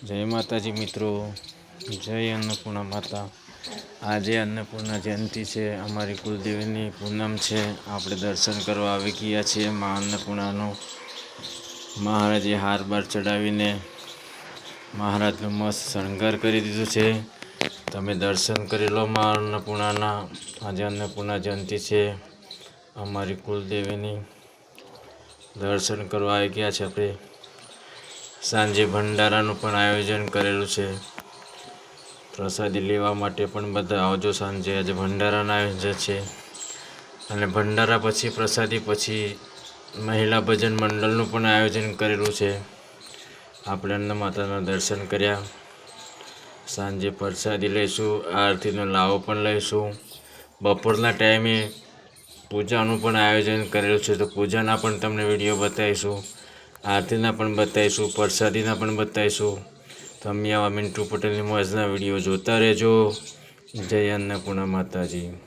જય માતાજી મિત્રો, જય અન્નપૂર્ણા માતા। આજે અન્નપૂર્ણા જયંતિ છે, અમારી કુલદેવીની પૂનમ છે। આપણે દર્શન કરવા આવી ગયા છીએ મા અન્નપૂર્ણાનો। મહારાજે હાર બાર ચડાવીને મહારાજનો મસ્ત શણગાર કરી દીધો છે। તમે દર્શન કરી લો મા અન્નપૂર્ણાના। આજે અન્નપૂર્ણા જયંતિ છે અમારી કુલદેવીની। દર્શન કરવા આવી ગયા છે આપણે। સાંજે ભંડારાનું પણ આયોજન કરેલું છે। પ્રસાદી લેવા માટે પણ બધા આવજો સાંજે। આજે ભંડારાનું આયોજન છે અને ભંડારા પછી પ્રસાદી પછી મહિલા ભજન મંડળનું પણ આયોજન કરેલું છે। આપણે અન્ન માતાના દર્શન કર્યા। સાંજે પ્રસાદી લઈશું, આરતીનો લાવો પણ લઈશું। બપોરના ટાઈમે પૂજાનું પણ આયોજન કરેલું છે, તો પૂજાના પણ તમને વિડીયો બતાવીશું, આરતીના પણ બતાવીશું, પ્રસાદીના પણ બતાવીશું। તમે આવા મિન્ટુ પટેલની મોજના વિડીયો જોતા રહેજો। જય અન્નપૂર્ણા માતાજી।